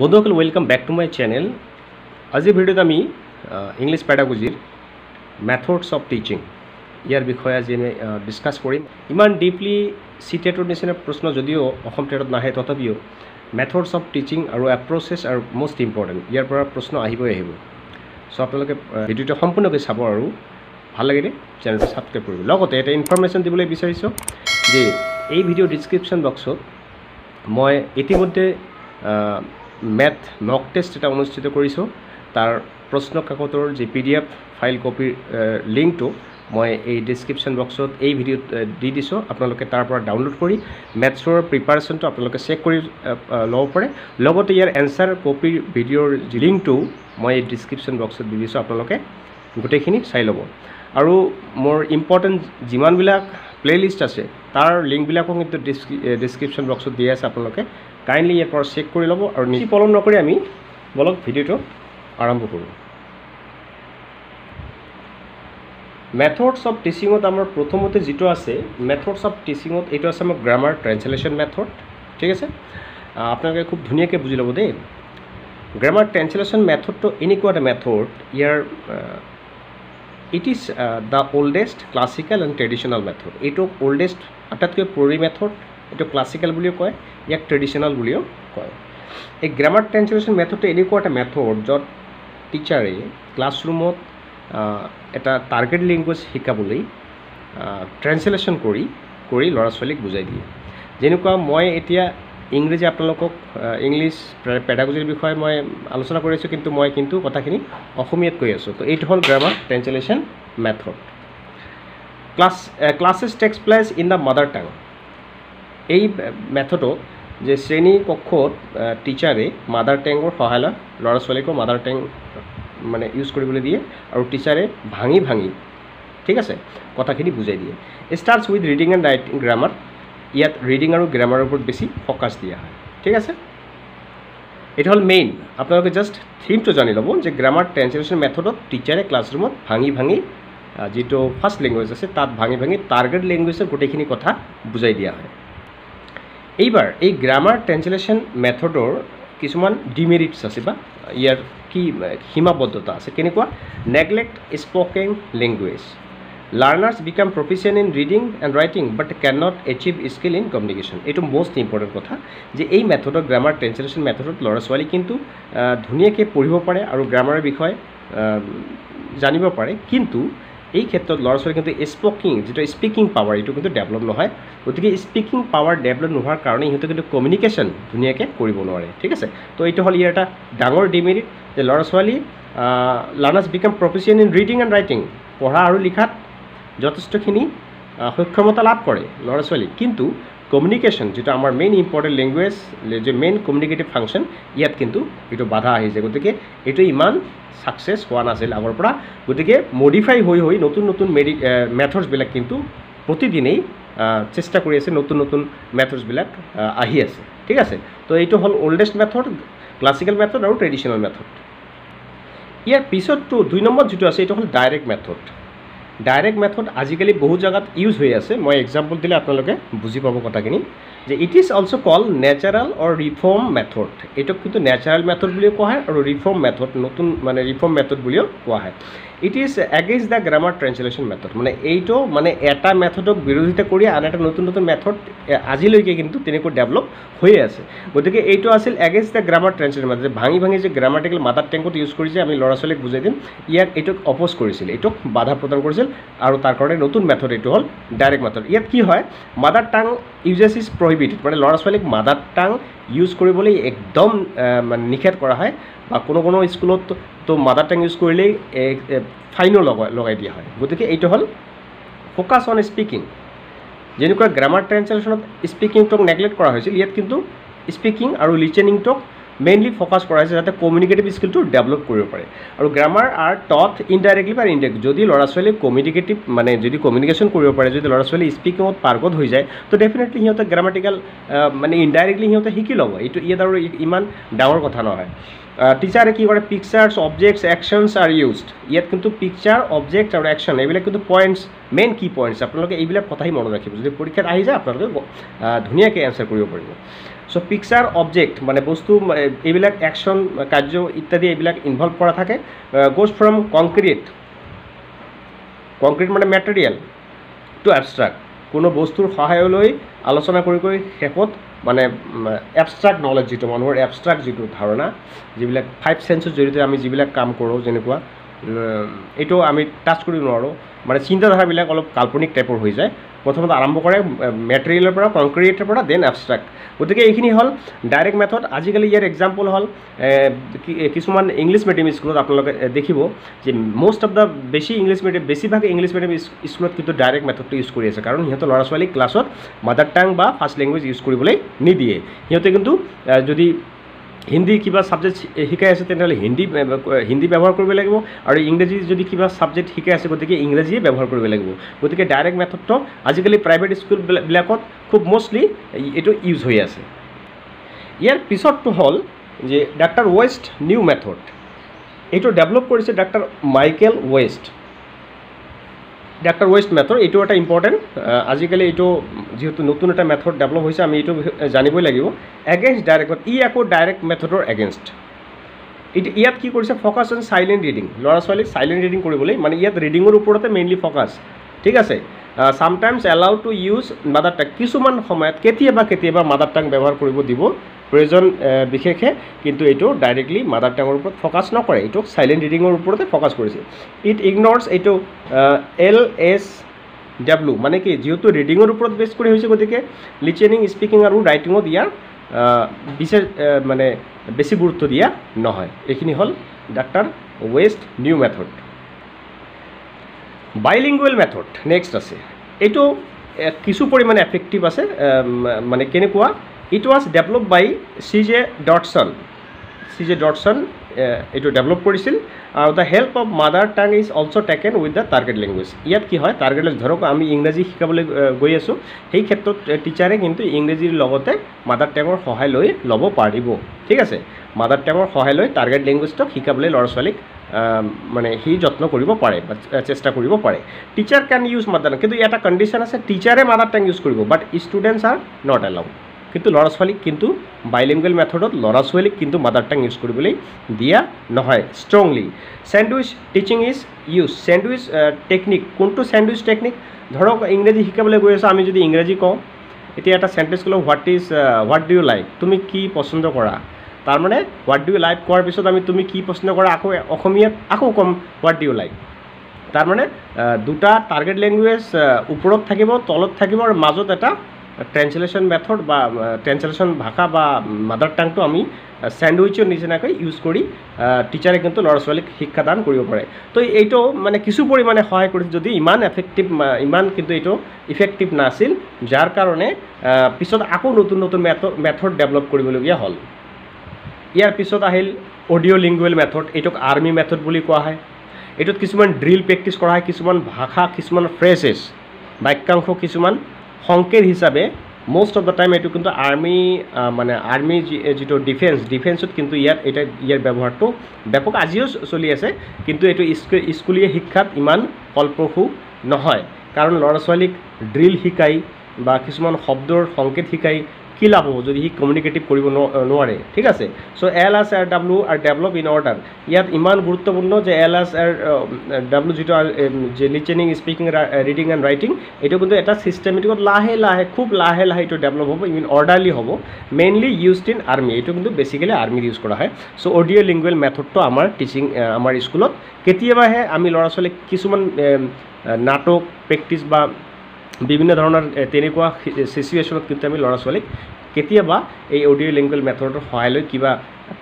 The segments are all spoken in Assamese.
বন্ধুসকল welcome back to my channel. আজি ভিডিওত আমি ইংলিশ পেডাগজিৰ মেথডস অফ টিচিং ইয়াৰ বিষয়ে আজি আমি ডিসকাস কৰিম। ইমান ডিপলি সিটেটৰ নিচিনা প্ৰশ্ন যদিও অসম টেটত নাহে তথাপিও মেথডস অফ টিচিং আৰু এপ্ৰচেছ আৰু মোষ্ট ইম্পৰ্টেণ্ট ইয়াৰ পৰা প্ৰশ্ন আহিবই আহিব। সো আপোনালোকে ভিডিওটো সম্পূৰ্ণকৈ চাব আৰু ভাল লাগিলে চেনেলটো সাবস্ক্ৰাইব কৰিব। লগতে এটা ইনফৰমেশ্যন দিবলৈ বিচাৰিছোঁ যে এই ভিডিও ডিসক্ৰিপশ্যন বক্সত মই ইতিমধ্যে मैथ मक टेस्ट এটা অনুষ্ঠিত কৰিছো। তাৰ প্ৰশ্ন কাকতৰ যে PDF ফাইল কপিৰ লিংকটো মই এই ডেসক্ৰিপশ্যন বক্সত এই ভিডিওত দি দিছো। আপোনালোকে তাৰ পৰা ডাউনলোড কৰি মেথছৰ প্ৰিপাৰেচনটো আপোনালোকে চেক কৰি ল'ব পাৰে। লগতে ইয়াৰ এনসাৰ কপিৰ ভিডিওৰ লিংকটো মই এই ডেসক্ৰিপশ্যন বক্সত দি দিছো। আপোনালোকে গোটেইখিনি চাই ল'ব আৰু মোৰ ইম্পৰ্টেণ্ট যিমানবিলাক প্লেলিষ্ট আছে তাৰ লিংকবিলাকো কিন্তু ডেসক্ৰিপশ্যন বক্সত দিয়া আছে। আপোনালোকে কাইণ্ডলি ইয়াৰ পৰা চেক কৰি ল'ব আৰু বেছি পলম নকৰি আমি বলক ভিডিওটো আৰম্ভ কৰোঁ। মেথডস অফ টিচিঙত আমাৰ প্ৰথমতে যেটো আছে মেথডস অফ টিচিঙত এইটো আছে আমাৰ গ্ৰামাৰ ট্ৰান্সলেশ্যন মেথড। ঠিক আছে, আপোনালোকে খুব ধুনীয়াকৈ বুজি ল'ব দেই। গ্ৰামাৰ ট্ৰান্সলেশ্যন মেথডটো এনেকুৱা এটা মেথড ইয়াৰ it is the oldest classical and traditional method. এইটো ওল্ডেষ্ট আটাইতকৈ পুৰণি মেথড। এইটো ক্লাছিকেল বুলিও কয়, ইয়াক ট্ৰেডিশ্যনেল বুলিও কয়। এই গ্ৰামাৰ ট্ৰান্সলেশ্যন মেথডটো এনেকুৱা এটা মেথড য'ত টিচাৰে ক্লাছৰুমত এটা টাৰ্গেট লেংগুৱেজ শিকাবলৈ ট্ৰান্সলেশ্যন কৰি ল'ৰা ছোৱালীক বুজাই দিয়ে। যেনেকুৱা মই এতিয়া ইংৰাজী আপোনালোকক ইংলিছ পেডাগজিৰ বিষয়ে মই আলোচনা কৰিছোঁ, কিন্তু মই কথাখিনি অসমীয়াত কৈ আছোঁ। তো এইটো হ'ল grammar translation method. Classes takes place in the mother tongue. এই মেথডত যে শ্ৰেণী কক্ষত টিচাৰে মাদাৰ টেঙৰ সহায় লয়, ল'ৰা ছোৱালীকো মাদাৰ টেং মানে ইউজ কৰিবলৈ দিয়ে আৰু টিচাৰে ভাঙি ঠিক আছে কথাখিনি বুজাই দিয়ে। Starts with reading and writing grammar. ইয়াত ৰিডিং আৰু গ্ৰামাৰৰ ওপৰত বেছি ফ'কাছ দিয়া হয়। ঠিক আছে, এইটো হ'ল মেইন। আপোনালোকে জাষ্ট থিমটো জানি ল'ব যে গ্ৰামাৰ ট্ৰান্সলেশ্যন মেথডত টিচাৰে ক্লাছৰুমত ভাঙি যিটো ফাৰ্ষ্ট লেংগুৱেজ আছে তাত ভাঙি টাৰ্গেট লেংগুৱেজৰ গোটেইখিনি কথা বুজাই দিয়া হয়। এইবাৰ এই গ্ৰামাৰ ট্ৰান্সলেশ্যন মেথডৰ কিছুমান ডিমেৰিটছ আছে বা ইয়াৰ কি সীমাবদ্ধতা আছে। কেনেকুৱা? Neglect spoken language. Learners become proficient in reading and writing but can not achieve skill in communication. এইটো মষ্ট ইম্পৰ্টেণ্ট কথা যে এই মেথডত গ্ৰামাৰ ট্ৰান্সলেশ্যন মেথডত ল'ৰা ছোৱালী কিন্তু ধুনীয়াকৈ পঢ়িব পাৰে আৰু গ্ৰামাৰৰ বিষয়ে জানিব পাৰে, কিন্তু এই ক্ষেত্ৰত ল'ৰা ছোৱালী কিন্তু যিটো স্পিকিং পাৱাৰ এইটো কিন্তু ডেভেলপ নহয়। গতিকে স্পিকিং পাৱাৰ ডেভেলপ নোহোৱাৰ কাৰণে সিহঁতে কিন্তু কমিউনিকেশ্যন ধুনীয়াকৈ কৰিব নোৱাৰে। ঠিক আছে, তো এইটো হ'ল ইয়াৰ এটা ডাঙৰ ডিমেৰিট যে ল'ৰা ছোৱালী learners become proficient in reading and writing, পঢ়া আৰু লিখাত যথেষ্টখিনি সক্ষমতা লাভ কৰে ল'ৰা ছোৱালী, কিন্তু কমিউনিকেশ্যন যিটো আমাৰ মেইন ইম্পৰ্টেণ্ট লেংগুৱেজ যে মেইন কমিউনিকেটিভ ফাংচন ইয়াত কিন্তু এইটো বাধা আহিছে। গতিকে এইটো ইমান ছাকচেছ হোৱা নাছিল আগৰ পৰা। গতিকে মডিফাই হৈ নতুন মেথডছবিলাক কিন্তু প্ৰতিদিনেই চেষ্টা কৰি আছে, নতুন মেথডছবিলাক আহি আছে। ঠিক আছে, তো এইটো হ'ল ওল্ডেষ্ট মেথড, ক্লাছিকেল মেথড আৰু ট্ৰেডিশ্যনেল মেথড। ইয়াৰ পিছতটো 2 নম্বৰ যিটো আছে এইটো হ'ল ডাইৰেক্ট মেথড। ডাইৰেক্ট মেথড আজিকালি বহুত জেগাত ইউজ হৈ আছে। মই এক্সাম্পল দিলে আপোনালোকে বুজি পাব কথাখিনি যে it is also' called natural or reform method. এইটোক কিন্তু নেচাৰেল মেথড বুলিও কোৱা হয় আৰু ৰিফৰ্ম মেথড ৰিফৰ্ম মেথড বুলিও কোৱা হয়। It is against the grammar translation method. মানে এইটো এটা মেথডক বিৰোধিতা কৰি আন এটা নতুন মেথড আজিলৈকে কিন্তু তেনেকৈ ডেভেলপ হৈয়ে আছে। গতিকে এইটো আছিল against the grammar translation method. ভাঙি যে গ্ৰামাটিকেল মাদাৰ টেংকত ইউজ কৰি যে আমি ল'ৰা ছোৱালীক বুজাই দিম, এইটোক অপ'জ কৰিছিল, এইটোক বাধা প্ৰদান কৰিছিল আৰু তাৰ কাৰণে নতুন মেথড এইটো হ'ল ডাইৰেক্ট মেথড। ইয়াত কি হয়, মাদাৰ টাং ইউজেছ ইজ প্ৰহিবিটেড, মানে ল'ৰা ছোৱালীক মাদাৰ টাং ইউজ কৰিবলৈ একদম নিষেধ কৰা হয়, বা কোনো স্কুলত তো মাদাৰ টাং ইউজ কৰিলেই ফাইনো লগাই দিয়া হয়। গতিকে এইটো হ'ল ফ'কাছ অন স্পিকিং। যেনেকুৱা গ্ৰামাৰ ট্ৰান্সলেশ্যনত স্পিকিংটোক নেগলেক্ট কৰা হৈছিল, ইয়াত কিন্তু স্পিকিং আৰু লিচেনিংটোক মেইনলি ফ'কাছ কৰা হৈছে যাতে কমিউনিকেটিভ স্কিলটো ডেভেলপ কৰিব পাৰে। আৰু গ্ৰামাৰ আৰ টট ইনডাইৰেক্টলি বা ইনডাইৰেক্টলি। যদি ল'ৰা ছোৱালী যদি কমিউনিকেশ্যন কৰিব পাৰে, যদি ল'ৰা ছোৱালী স্পিকিঙত পাৰ্গত হৈ যায়, তো ডেফিনেটলি সিহঁতে গ্ৰামাটিকেল ইনডাইৰেক্টলি সিহঁতে শিকি ল'ব। ইয়াত আৰু ইমান ডাঙৰ কথা নহয়। টিচাৰে কি কৰে, pictures objects actions R used. ইয়াত কিন্তু পিকচাৰ অবজেক্ট আৰু একশ্যন এইবিলাক কিন্তু পইণ্টছ, মেইন কি পইণ্টছ। আপোনালোকে এইবিলাক কথাই মনত ৰাখিব, যদি পৰীক্ষাত আহি যায় আপোনালোকে ধুনীয়াকৈ এনচাৰ কৰিব পাৰিব। চ' পিকচাৰ অবজেক্ট মানে বস্তু এইবিলাক একশ্যন কাৰ্য ইত্যাদি এইবিলাক ইনভলভ কৰা থাকে গোজ ফ্ৰম কংক্ৰিট মানে মেটেৰিয়েল টু এবষ্ট্ৰাক্ট কোনো বস্তুৰ সহায়লৈ আলোচনা কৰি শেষত মানে এবষ্ট্ৰাক্ট নলেজ যিটো মানুহৰ এবষ্ট্ৰাক্ট যিটো ধাৰণা যিবিলাক 5 সেন্সৰ জৰিয়তে আমি যিবিলাক কাম কৰোঁ যেনেকুৱা এইটো আমি টাচ কৰিব নোৱাৰোঁ মানে চিন্তাধাৰাবিলাক অলপ কাল্পনিক টাইপৰ হৈ যায় প্ৰথমতে আৰম্ভ কৰে মেটেৰিয়েলৰ পৰা কংক্ৰিটৰ পৰা দেন এবষ্ট্ৰাক্ট গতিকে এইখিনি হ'ল ডাইৰেক্ট মেথড আজিকালি ইয়াৰ এক্সাম্পল হ'ল কিছুমান ইংলিছ মিডিয়াম স্কুলত আপোনালোকে দেখিব যে মোষ্ট অফ দ্য বেছিভাগ ইংলিছ মিডিয়াম স্কুলত কিন্তু ডাইৰেক্ট মেথডটো ইউজ কৰি আছে কাৰণ সিহঁতৰ ল'ৰা ছোৱালীক ক্লাছত মাদাৰ টাং বা ফাৰ্ষ্ট লেংগুৱেজ ইউজ কৰিবলৈ নিদিয়ে সিহঁতে কিন্তু যদি হিন্দী কিবা ছাবজেক্ট শিকাই আছে তেনেহ'লে হিন্দী ব্যৱহাৰ কৰিব লাগিব আৰু ইংৰাজী যদি কিবা ছাবজেক্ট শিকাই আছে গতিকে ইংৰাজীয়ে ব্যৱহাৰ কৰিব লাগিব গতিকে ডাইৰেক্ট মেথডটো আজিকালি প্ৰাইভেট স্কুলবিলাকত খুব মষ্টলি এইটো ইউজ হৈ আছে ইয়াৰ পিছতটো হ'ল যে ডাক্তৰ ৱেষ্ট নিউ মেথড এইটো ডেভেলপ কৰিছে doctor Michael West doctor West method এইটো এটা ইম্পৰ্টেণ্ট আজিকালি এইটো যেহেতু নতুন এটা মেথড ডেভেলপ হৈছে আমি এইটো জানিবই লাগিব এগেইনষ্ট ডাইৰেক্টত আকৌ ডাইৰেক্ট মেথডৰ এগেইনষ্ট ইয়াত কি কৰিছে ফ'কাছ অন চাইলেণ্ট ৰিডিং ল'ৰা ছোৱালীক চাইলেণ্ট ৰিডিং কৰিবলৈ মানে ইয়াত ৰিডিঙৰ ওপৰতে মেইনলি ফ'কাছ ঠিক আছে সামটাইমছ এলাউ টু ইউজ মাদাৰ টাং কিছুমান সময়ত কেতিয়াবা মাদাৰ টাং ব্যৱহাৰ কৰিব দিব প্ৰয়োজন বিশেষে কিন্তু এইটো ডাইৰেক্টলি মাদাৰ টাঙৰ ওপৰত ফ'কাছ নকৰে এইটো চাইলেণ্ট ৰিডিঙৰ ওপৰতে ফ'কাছ কৰিছে ইট ইগন'ৰ্ছ এইটো LSW মানে কি যিহেতু ৰিডিঙৰ ওপৰত বেছ কৰি হৈছে গতিকে লিচেনিং স্পিকিং আৰু ৰাইটিঙত ইয়াৰ বিশেষ মানে বেছি গুৰুত্ব দিয়া নহয় এইখিনি হ'ল doctor West new method bilingual method next আছে এইটো কিছু পৰিমাণে এফেক্টিভ আছে মানে কেনেকুৱা it was develop by CJ Dodson এইটো ডেভেলপ কৰিছিল আৰু the help of mother tongue is also' taken with the target language ইয়াত কি হয় টাৰ্গেট লেংগুৱেজ ধৰক আমি ইংৰাজী শিকাবলৈ গৈ আছোঁ সেই ক্ষেত্ৰত টিচাৰে কিন্তু ইংৰাজীৰ লগতে মাদাৰ টাঙৰ সহায় লৈ ল'ব পাৰিব ঠিক আছে মাদাৰ টাঙৰ সহায় লৈ টাৰ্গেট লেংগুৱেজটোক শিকাবলৈ ল'ৰা ছোৱালীক মানে সি যত্ন কৰিব পাৰে বা চেষ্টা কৰিব পাৰে টিচাৰ কেন ইউজ মাদাৰ টাং কিন্তু এটা কণ্ডিশ্যন আছে টিচাৰে মাদাৰ টাং ইউজ কৰিব বাট ষ্টুডেণ্টছ আৰ নট এলাউড কিন্তু ল'ৰা ছোৱালীক কিন্তু বাইলিংগুৱেল মেথডত ল'ৰা ছোৱালীক কিন্তু মাদাৰ টাং ইউজ কৰিবলৈ দিয়া নহয় strongly sandwich teaching is use sandwich technique কোনটো চেণ্ডউইচ টেকনিক ধৰক ইংৰাজী শিকাবলৈ গৈ আছোঁ আমি যদি ইংৰাজী কওঁ এতিয়া এটা চেণ্টেঞ্চ ক'লোঁ হোৱাট ডু ইউ লাইক তুমি কি পচন্দ কৰা তাৰমানে হোৱাট ডু ইউ লাইক কোৱাৰ পিছত আমি তুমি কি পচন্দ কৰা আকৌ অসমীয়াত আকৌ ক'ম হোৱাট ডু ইউ লাইক তাৰমানে দুটা টাৰ্গেট লেংগুৱেজ ওপৰত থাকিব তলত থাকিব আৰু মাজত এটা ট্ৰেন্সলেশ্যন মেথড বা ট্ৰেন্সলেশ্যন ভাষা বা মাদাৰ টাংটো আমি চেণ্ডউইচৰ নিচিনাকৈ ইউজ কৰি টিচাৰে কিন্তু ল'ৰা ছোৱালীক শিক্ষাদান কৰিব পাৰে তো এইটো মানে কিছু পৰিমাণে সহায় কৰিছে যদি ইমান কিন্তু এইটো ইফেক্টিভ নাছিল যাৰ কাৰণে পিছত আকৌ নতুন মেথড ডেভেলপ কৰিবলগীয়া হ'ল ইয়াৰ পিছত আহিল অডিঅ' লিংগুৱেল মেথড এইটোক আৰ্মি মেথড বুলি কোৱা হয় এইটোত কিছুমান ড্ৰিল প্ৰেক্টিছ কৰা হয় কিছুমান ভাষা কিছুমান ফ্ৰেজেছ বাক্যাংশ কিছুমান সংকেত হিচাপে মোষ্ট অফ দ্য টাইম এইটো কিন্তু আৰ্মি যিটো ডিফেন্সত কিন্তু ইয়াৰ ব্যৱহাৰটো ব্যাপক আজিও চলি আছে কিন্তু এইটো স্কুলীয়া শিক্ষাত ইমান ফলপ্ৰসূ নহয় কাৰণ ল'ৰা ছোৱালীক ড্ৰিল শিকাই বা কিছুমান শব্দৰ সংকেত শিকাই কি লাভ হ'ব যদি সি কমিউনিকেটিভ কৰিব নোৱাৰে ঠিক আছে চ' LSRW আৰু ডেভেলপ ইন অৰ্ডাৰ ইয়াত ইমান গুৰুত্বপূৰ্ণ যে LSRW যিটো যে listening speaking reading and writing এইটো কিন্তু এটা ছিষ্টেমেটিকত খুব লাহে এইটো ডেভেলপ হ'ব ইন অৰ্ডাৰলি হ'ব মেইনলি ইউজড ইন আৰ্মি এইটো কিন্তু বেছিকেলি আৰ্মিত ইউজ কৰা হয় চ' অডিঅ' লিংগুৱেল মেথডটো আমাৰ স্কুলত কেতিয়াবাহে আমি ল'ৰা ছোৱালীক কিছুমান নাটক প্ৰেক্টিছ বা বিভিন্ন ধৰণৰ তেনেকুৱা চিচুৱেশ্যনত কিন্তু আমি ল'ৰা ছোৱালীক কেতিয়াবা এই অডিঅ' লিংগুৱেল মেথডৰ সহায় লৈ কিবা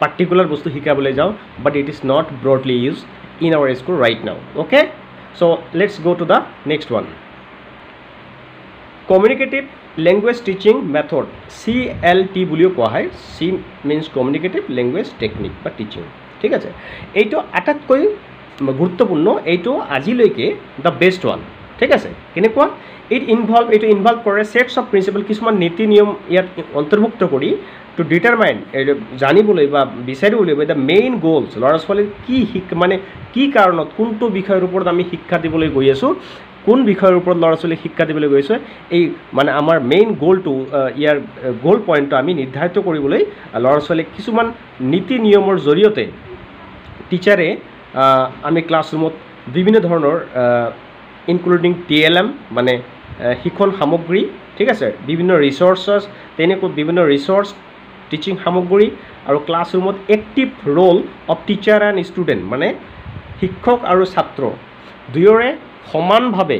পাৰ্টিকুলাৰ বস্তু শিকাবলৈ যাওঁ but it is not broadly use in our school right now okay so' let's go' to the next one communicative language teaching method CLT বুলিও কোৱা হয় C means communicative language technique বা টিচিং ঠিক আছে এইটো আটাইতকৈ গুৰুত্বপূৰ্ণ এইটো আজিলৈকে দ্য বেষ্ট ওৱান ঠিক আছে কেনেকুৱা এইটো ইনভলভ কৰে ছেটছ অফ প্ৰিন্সিপল কিছুমান নীতি নিয়ম ইয়াত অন্তৰ্ভুক্ত কৰি টু ডিটাৰমাইন জানিবলৈ বা বিচাৰিবলৈ দ্য মেইন গ'লছ ল'ৰা ছোৱালীৰ কি কাৰণত কোনটো বিষয়ৰ ওপৰত আমি শিক্ষা দিবলৈ গৈ আছোঁ কোন বিষয়ৰ ওপৰত ল'ৰা ছোৱালীক শিক্ষা দিবলৈ গৈছে এই মানে আমাৰ মেইন গ'লটো ইয়াৰ গ'ল পইণ্টটো আমি নিৰ্ধাৰিত কৰিবলৈ ল'ৰা ছোৱালীক কিছুমান নীতি নিয়মৰ জৰিয়তে টিচাৰে আমি ক্লাছৰুমত বিভিন্ন ধৰণৰ ইনক্লুডিং TLM মানে শিক্ষণ সামগ্ৰী ঠিক আছে বিভিন্ন ৰিচৰ্চেছ তেনেকৈ বিভিন্ন ৰিচৰ্চ টিচিং সামগ্ৰী আৰু ক্লাছৰুমত active role of teacher and student মানে শিক্ষক আৰু ছাত্ৰ দুয়োৰে সমানভাৱে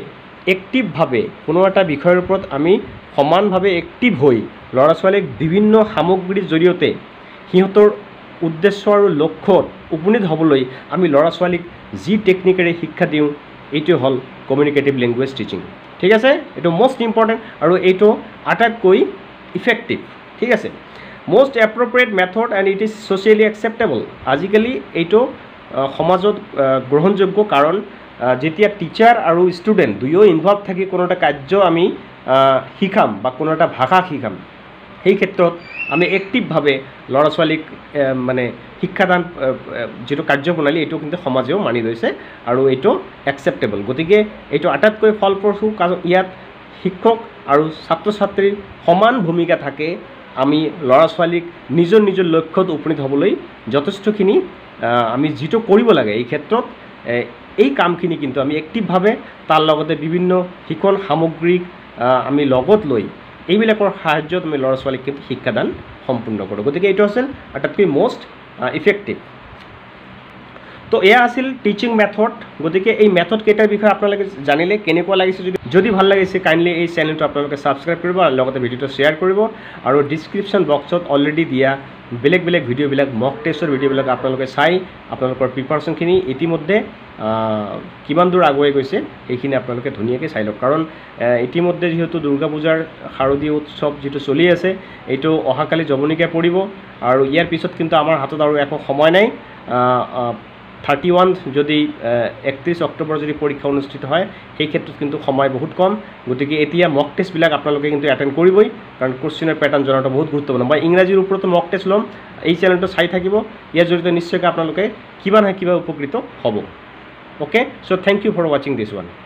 এক্টিভভাৱে কোনো এটা বিষয়ৰ ওপৰত আমি সমানভাৱে এক্টিভ হৈ ল'ৰা ছোৱালীক বিভিন্ন সামগ্ৰীৰ জৰিয়তে সিহঁতৰ উদ্দেশ্য আৰু লক্ষ্যত উপনীত হ'বলৈ আমি ল'ৰা ছোৱালীক যি টেকনিকেৰে শিক্ষা দিওঁ এইটো হ'ল কমিউনিকেটিভ লেংগুৱেজ টিচিং ঠিক আছে এইটো মষ্ট ইম্পৰ্টেণ্ট আৰু এইটো আটাইতকৈ ইফেক্টিভ ঠিক আছে most appropriate method and it is socially acceptable আজিকালি এইটো সমাজত গ্ৰহণযোগ্য কাৰণ যেতিয়া টিচাৰ আৰু ষ্টুডেণ্ট দুয়ো ইনভলভ থাকি কোনো এটা কাৰ্য আমি শিকাম বা কোনো এটা ভাষা শিকাম সেই ক্ষেত্ৰত আমি এক্টিভভাৱে ল'ৰা ছোৱালীক মানে শিক্ষাদান যিটো কাৰ্যপ্ৰণালী এইটো কিন্তু সমাজেও মানি লৈছে আৰু এইটো একচেপ্টেবল গতিকে এইটো আটাইতকৈ ফলপ্ৰসূ কাৰণ ইয়াত শিক্ষক আৰু ছাত্ৰ ছাত্ৰীৰ সমান ভূমিকা থাকে আমি ল'ৰা ছোৱালীক নিজৰ নিজৰ লক্ষ্যত উপনীত হ'বলৈ যথেষ্টখিনি আমি যিটো কৰিব লাগে এই ক্ষেত্ৰত এই কামখিনি কিন্তু আমি এক্টিভভাৱে তাৰ লগতে বিভিন্ন শিক্ষণ সামগ্ৰীক আমি লগত লৈ এইবিলাকৰ সাহায্যত আমি ল'ৰা ছোৱালীক কিন্তু শিক্ষাদান সম্পূৰ্ণ কৰোঁ গতিকে এইটো আছিল আটাইতকৈ মষ্ট ইফেক্টিভ তো এয়া আছিল টিচিং মেথড গতিকে এই মেথড কেইটাৰ বিষয়ে আপোনালোকে জানিলে কেনেকুৱা লাগিছে যদি ভাল লাগিছে কাইণ্ডলি এই চেনেলটো আপোনালোকে ছাবস্ক্ৰাইব কৰিব আৰু লগতে ভিডিঅ'টো শ্বেয়াৰ কৰিব আৰু ডিছক্ৰিপশ্যন বক্সত অলৰেডি দিয়া বেলেগ বেলেগ ভিডিঅ'বিলাক মক টেষ্টৰ ভিডিঅ'বিলাক আপোনালোকে চাই আপোনালোকৰ প্ৰিপাৰেশ্যনখিনি ইতিমধ্যে কিমান দূৰ আগুৱাই গৈছে এইখিনি আপোনালোকে ধুনীয়াকৈ চাই লওক কাৰণ ইতিমধ্যে যিহেতু দুৰ্গা পূজাৰ শাৰদীয় উৎসৱ যিটো চলি আছে এইটো অহাকালি জৱনিকা পৰিব আৰু ইয়াৰ পিছত কিন্তু আমাৰ হাতত আৰু একো সময় নাই 31 যদি 31 অক্টোবৰ যদি পৰীক্ষা অনুষ্ঠিত হয় সেই ক্ষেত্ৰত কিন্তু সময় বহুত কম গতিকে এতিয়া মক টেষ্টবিলাক আপোনালোকে কিন্তু এটেণ্ড কৰিবই কাৰণ কুৱেশ্যনৰ পেটাৰ্ণ জনাটো বহুত গুৰুত্বপূৰ্ণ মই ইংৰাজীৰ ওপৰতো মক টেষ্ট ল'ম এই চেনেলটো চাই থাকিব ইয়াৰ জৰিয়তে নিশ্চয়কৈ আপোনালোকে কিবা নহয় কিবা উপকৃত হ'ব okay so' thank you for ৱাচিং দিছ ওৱান